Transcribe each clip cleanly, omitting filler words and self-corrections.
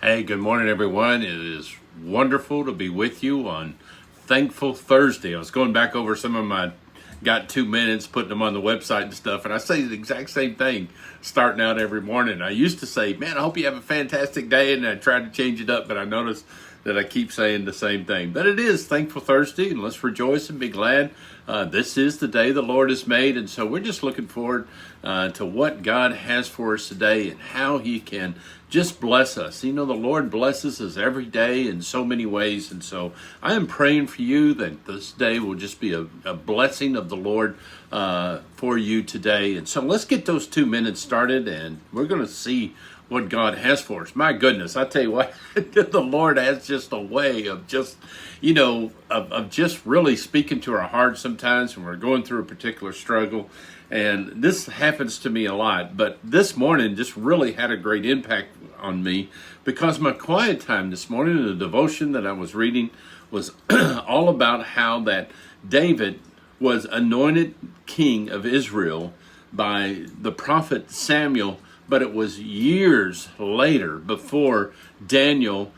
Hey, good morning, everyone. It is wonderful to be with you on Thankful Thursday. I was going back over some of my got 2 minutes, putting them on the website and stuff, and I say the exact same thing starting out every morning. I used to say, man, I hope you have a fantastic day, and I tried to change it up, but I noticed that I keep saying the same thing. But it is Thankful Thursday, and let's rejoice and be glad. This is the day the Lord has made, and so we're just looking forward to what God has for us today and how He can just bless us. You know, the Lord blesses us every day in so many ways, and so I am praying for you that this day will just be a blessing of the Lord for you today. And so let's get those 2 minutes started, and we're going to see what God has for us. My goodness, I tell you what, the Lord has just a way of just, of just really speaking to our hearts sometimes when we're going through a particular struggle. And this happens to me a lot, but this morning just really had a great impact on me because my quiet time this morning, the devotion that I was reading was all about how that David was anointed king of Israel by the prophet Samuel, but it was years later before Daniel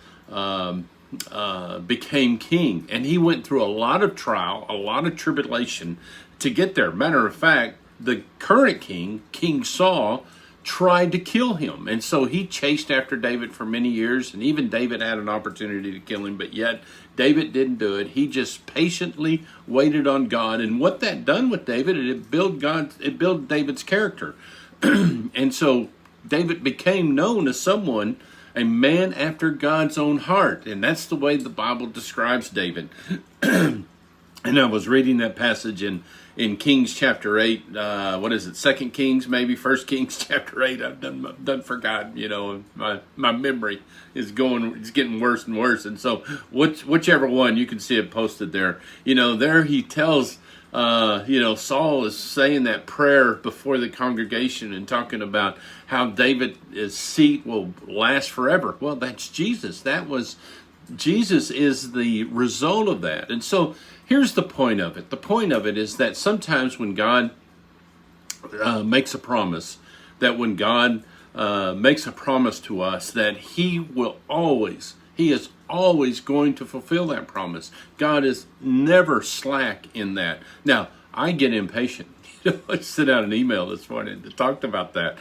became king. And he went through a lot of trial, a lot of tribulation to get there. Matter of fact, the current king, King Saul, tried to kill him. And so he chased after David for many years, and even David had an opportunity to kill him, but yet David didn't do it. He just patiently waited on God. And what that done with David, it built David's character. And so David became known as someone, a man after God's own heart. And that's the way the Bible describes David. And I was reading that passage in Kings chapter 8, what is it, 2 Kings, maybe 1 Kings chapter 8. I've done forgotten, my memory is getting worse and worse. And so whichever one, you can see it posted there. There he tells, Saul is saying that prayer before the congregation and talking about how David's seat will last forever. Well, that's Jesus. Jesus is the result of that. And so here's the point of it. The point of it is that sometimes when God makes a promise, that when God makes a promise to us, that He is always going to fulfill that promise. God is never slack in that. Now, I get impatient. I sent out an email this morning that talked about that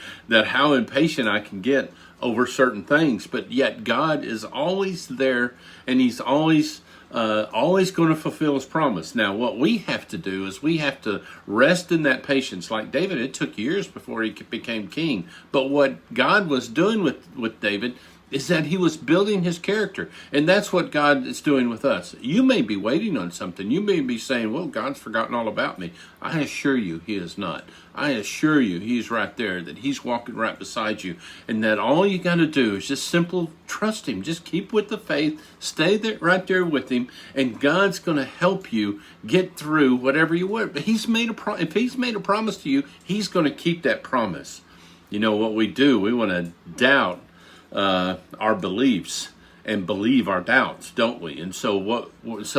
how impatient I can get over certain things, but yet God is always there, and He's always going to fulfill His promise. Now, what we have to do is we have to rest in that patience. Like David, it took years before he became king, but what God was doing with David is that He was building his character. And that's what God is doing with us. You may be waiting on something. You may be saying, well, God's forgotten all about me. I assure you He is not. I assure you He's right there, that He's walking right beside you, and that all you got to do is just simple trust Him. Just keep with the faith, stay there, right there with Him, and God's going to help you get through whatever you want. But if He's made a promise to you, He's going to keep that promise. What we do, we want to doubt our beliefs and believe our doubts, don't we? And so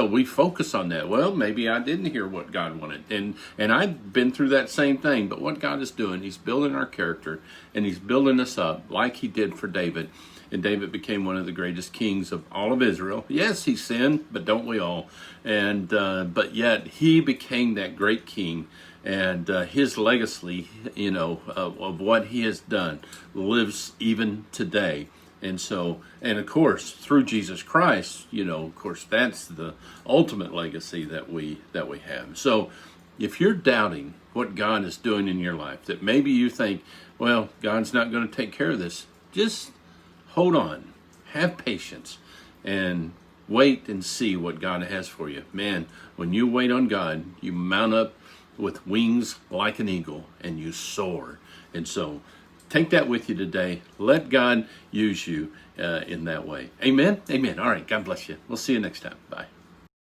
we focus on that. Well, maybe I didn't hear what God wanted, and I've been through that same thing. But what God is doing, He's building our character, and He's building us up like He did for David. And David became one of the greatest kings of all of Israel. Yes, he sinned, but don't we all? And but yet he became that great king. And his legacy, of what he has done lives even today. And so, and of course, through Jesus Christ, of course, that's the ultimate legacy that we have. So if you're doubting what God is doing in your life, that maybe you think, well, God's not going to take care of this, just hold on, have patience, and wait and see what God has for you. Man, when you wait on God, you mount up with wings like an eagle, and you soar. And so take that with you today. Let God use you in that way. Amen. Amen. All right. God bless you. We'll see you next time. Bye.